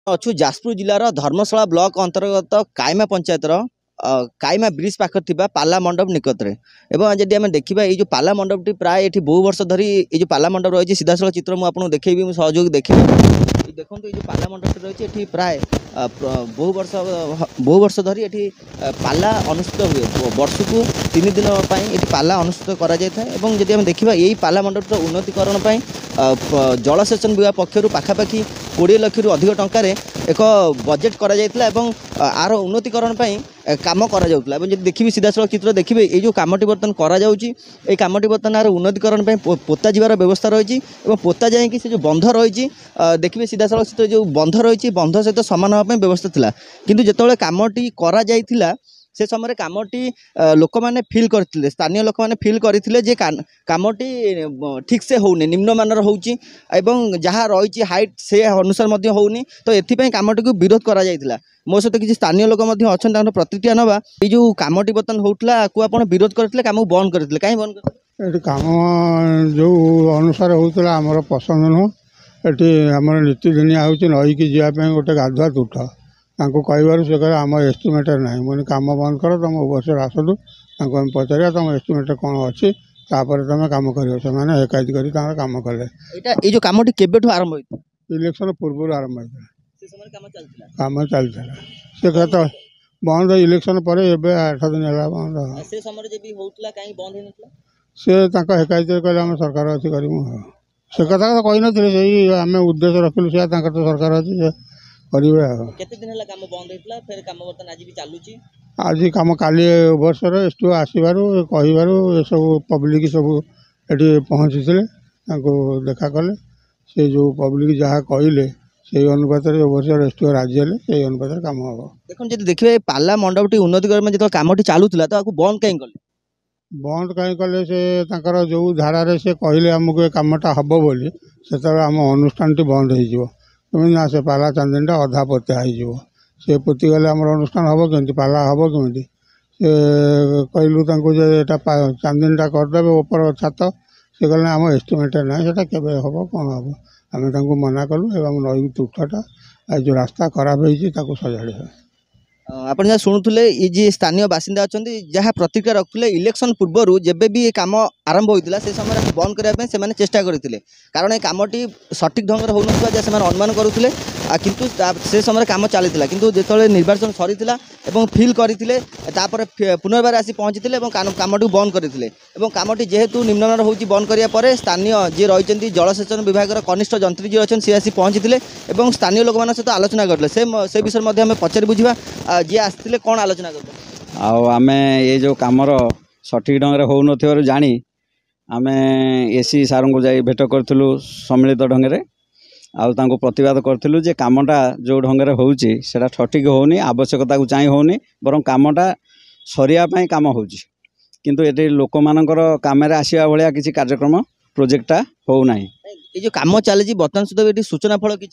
अच्छु जाजपुर जिलार धर्मशाला ब्लॉक अंतर्गत कायमा पंचायतर कायमा ब्रिज पाख पाला मंडप निकट में एवं जदि आम देखा ये पाला मंडपटी प्राय ये बहु वर्ष धरी ये पाला मंडप रही सीधासल चित्र मुझे देखी सहयोग देखे देखो ये पाला मंडप रही प्राय बहु वर्ष धरी ये पाला अनुष्ठित हुए वर्ष को 3 दिन ये पाला अनुष्ठित कर देखा यही पाला मंडप उन्नतीकरण जलसेचन विभाग पक्षर पाखापाखि 20 लाख रु अधिक टंकार एक बजेट कर आर उन्नतीकरण काम कर देखिए सीधासल चित्र देखिए ये जो कमटी बर्तन करमटी बर्तन आर उन्नतीकरण पोता जीवार व्यवस्था रही पोता जाकि से जो बंध रही देखिए सीधासल चित्र जो बंध रही बंध सहित सामान हाँपी व्यवस्था थिला किंतु जिते कमटी करा से समय कमटी लोक मैंने फिल करते स्थानीय लोक मैंने फिल करते कमटी ठीक से होनी निम्नमानर होची जहाँ रही हाइट से अनुसार होनी तो ये कमटी को विरोध करा मो सहित किसी स्थानीय लोक अच्छा प्रतिक्रिया नवा ये जो कमटी बर्तन होता आप विरोध करते कम बंद करते कहीं बंद करते कम जो अनुसार होता आमर पसंद नुह ये आम नीतिदिनिया हूँ नई की जावाई गोटे गाधुआ तुठ कहवर से कहे आम एस्टिमेटर ना मुझे कम बंद कर तुम ओवरसियर आसतु पचार तुम एस्टिमेटर कौन अच्छी तुम कम कर एकाठी कर कम कले ये जो कमटी केबेठू आरंभ होता इलेक्शन पूर्व आरंभ होता कम चलता से कहते बंद इलेक्शन पर 8 दिन है बंद से एकाठी कहले आम सरकार अच्छी करूँ से कथा तो कही नी से आम उद्देश्य रखिलु से तो सरकार अच्छी करेंगे आज कम काली ओवरसियर एसटीओ आसबार कहबार सब पब्लिक सब ये पहुँची देखा कले से जो पब्लिक जहाँ कहले से अनुपात ओवरसियर एसटीओ राजी है से अनुपात कम हम देखो देखिए पाला मंडपटी उन्नतीकरण जो कमटी चलूला तो बंद कहीं कले बंद कहीं कले से जो धारा से कहले आमको कमटा हम बोली से आम अनुष्ठान बंद हो ना से पाला चांदीटा अधा पोता हो पोतीगले आम अनुष्ठान हम कमी पाला हम कमी से कहलु चांदीटा करदे ऊपर छात से कहले आम एस्टिमेट ना से हम कौन हम आम मना कलु एवं नई तुठटा जो रास्ता खराब हो सजाड़ आप जहाँ शुणुले ये जी स्थानीय बासिंदा अच्छा जहाँ प्रतिक्रिया रखुले इलेक्शन पूर्वर जब भी ये कम आरंभ होता से समय बंद करने चेष्टा करते कारण ये कमटी सठिक ढंग हो ना अनुमान करुले किंतु से समय कम चलता किंतु जो निर्वाचन सरी फिल करते पुनर्बार आसी पहुँची कमटी बंद करते कमटी जेहेतु निम्नमान हो बंद कराया स्थानीय जी रही जलसेचन विभाग कनिष्ठ जंत्री जी अच्छे सी आसी पहुँची स्थानीय लोक मान सहित आलोचना करते से विषय में पचारि बुझा जी आसते कौन आलोचना करते आम ये जो कमर सठिक ढंग हो न जानी आम एसी सार को जाई भेट करूँ सम्मिलित ढंग से आउ प्रतिवाद करूँ जे कमटा जो ढंग होटा सठिक होनी आवश्यकता को चाहिए होनी बर कमटा सरिया कम हो किंतु ये लोक मानकर कम आसवा भाया किसी कार्यक्रम प्रोजेक्टा होना ये जो कम चली बर्तमान सुधा ये सूचना फल कि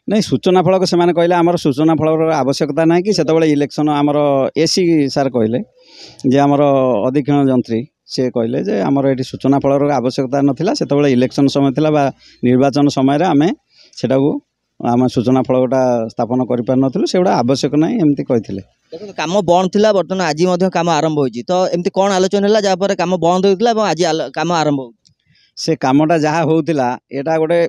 नहीं सूचना फलक से कहले आमर सूचना फल आवश्यकता ना कि से इलेक्शन आमर एसी सार कहले जे आमर अधीक्षण जंत्री से कहले जे आमर ये सूचना फल आवश्यकता नाला से इलेक्शन समय थिला बा निर्वाचन समय आम से आम सूचना फलकटा स्थापन कर से आवश्यक ना एमती कहते देखो कम बंद थी बर्तमान आज कम आरंभ होती तो एमती कौन आलोचना है जहाँपर कम बंद होता आज कम आरंभ हो से कामटा जहाँ होता यहाँ गोटे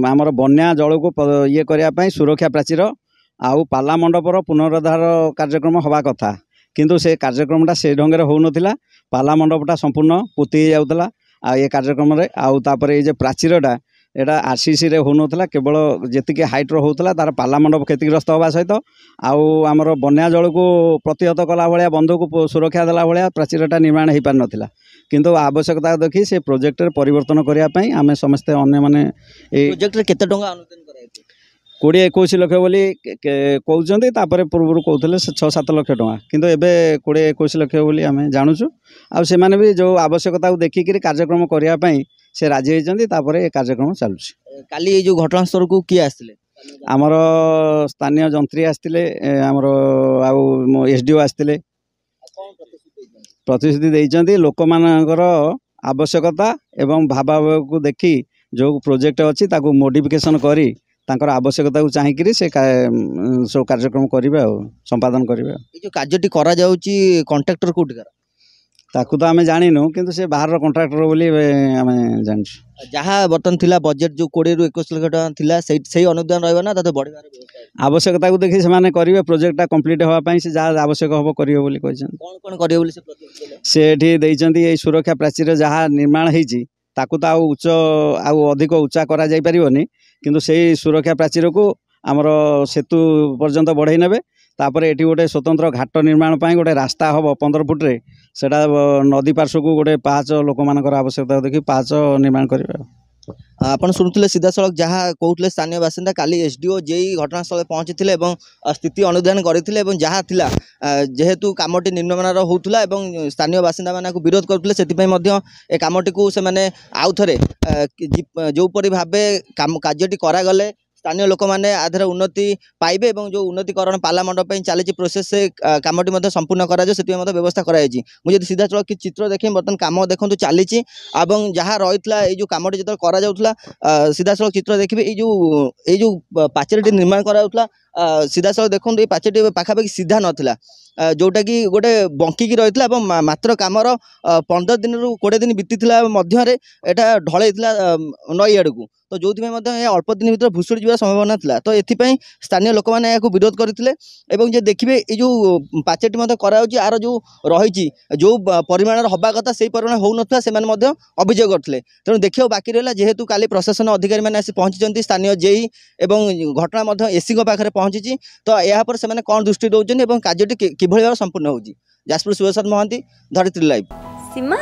आमर बन्या जल को ये करने सुरक्षा प्राचीर आउ पाला मंडपर पुनरुद्धार कार्यक्रम हवा कथा किंतु से कार्यक्रमटा से ढंग हो नाला पाला मंडपटा संपूर्ण पोती जाऊला ये कार्यक्रम आउे ये प्राचीरटा एटा आरसीसी रे हो नाला केवल जी हाइट होता तार पाला मंडप क्षतिग्रस्त होगा सहित आमर बन्या जल को प्रतिहत कला भाया बंध को सुरक्षा देला भाया प्राचीरटा निर्माण हो पार नाला किंतु आवश्यकता देखी से प्रोजेक्ट परिवर्तन करने आम समस्ते अन्य माने प्रोजेक्ट केते टंका अनुदान कराई 20-21 लाख बोली कहते पूर्व कहते 6-7 लाख टଙ୍କା किंतु एबे 20-21 लाख बोली आम जानुचु आ से माने भी जो आवश्यकता देखिक कार्यक्रम करने से राजी होती कार्यक्रम चलुची काली जो घटनास्थल को किए आसते आमर स्थानीय जंत्री आसते आमर आउ एसडीओ आसते प्रतिश्रुति देइचंती लोक मानकर आवश्यकता एवं भाव को देखी जो प्रोजेक्ट अच्छी ताकू मॉडिफिकेशन करी तांकर आवश्यकता को चाहिए से सब कार्यक्रम करेंगे संपादन करेंगे। ये जो कार्यटी करा जाउची कॉन्ट्रैक्टर कोटिकार ताकू तो आम जानिनु किंतु से बाहर कॉन्ट्रैक्टर बोली आम जान जहाँ बर्तन थिला बजेट जो 20 ରୁ 21 लाख टका थिला सही अनुदान रहबा ना ताते बढ़िबार व्यवस्था आवश्यकता को देखि से करेंगे प्रोजेक्टा कंप्लीट होगा से जहाँ आवश्यक हम करेंगे बोली कहछन। कौन करिए बोली से प्रोजेक्ट से एठी देइचंती ए सुरक्षा प्राचीर जहाँ निर्माण होईची ताकू तो आउ उच्च आउ अधिक उच्चा करा जाई परिबनी किंतु सेही सुरक्षा प्राचीर को आमर सेतु पर्यंत बढ़ई नेबे तापर एठी गोटे स्वतंत्र घाट निर्माण पाई गोटे रास्ता हम 15 फुट रे सेटा नदी पार्श्व को गोटे पाँच लोक मानकर आवश्यकता देखि पाँच निर्माण करेंगे। आपण शुणुले सीधा सड़क जहाँ कहते स्थानीय बासिंदा काली एसडीओ जेई घटनास्थल पहुंची स्थिति अनुधान करते जहाँ थिला जेहेतु कामटी निम्नमानर होउथला स्थानीय बासिंदा माने विरोध करते से कामटी को से आउ थे जो परी भावे कार्यटी करागले स्थानीय लोक मैंने आधार उन्नति पाइबे जो उन्नतिकरण पाला मंडप चली प्रोसेस से कामटी संपूर्ण करा व्यवस्था कराई। मुझे सीधा चल कि चित्र देखें बर्तमान कम देखो चली जहाँ रही जो कामटी जो करा सीधा चल चित्र देखिए जो पाचेरी निर्माण करा सीधा सड़क देखो ये पाचेरी पाखापाखि सीधा नाला जोटा कि गोटे बंकी रही है मात्र कामर 15 दिन रू 20 दिन बीती एटा ढल नई आड़ को तो जो अल्प दिन भर भुशुड़ी जा संभावना था तो ये स्थानीय लोक मैंने विरोध करते देखिए ये जो पाचेरी कराऊँच आर जो रही जो परिमाण हवा कथा से परिमाण हो ना से अभियोग करते तेणु देखा बाकी रहा जेहेतु काली प्रशासन अधिकारी मैंने आसी पहुंची स्थानीय जेई एवं घटना एसी पाखे पहुंची तो यहाँ पर से कौन दृष्टि दौरान और कार्यटी किभली भाव संपूर्ण होगी। जाजपुर शिवसाद महांती धरित्री लाइव। सीमा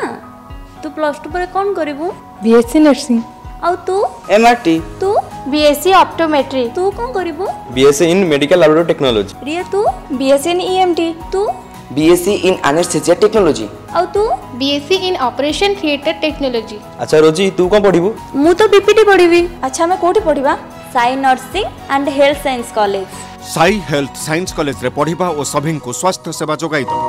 तू +2 पर कौन करिवु? BSc nursing. आउ तू? एमआरटी। तू? BSc optometry. तू कौन करिवु? BSc in medical laboratory technology. Riya तू? BSc in EMT. तू? BSc in anaesthesia technology. आउ तू? BSc in operation theatre technology. अच्छा रोजी तू कौन पढ़िबु? मु तो बीपीटी पढ़िबी। अच्छा मैं कोठी पढ़िबा? Sai nursing and health science college. Sai health science college रे पढ़िबा और सभी को स्वास्थ्य सेवा जोगाई दो।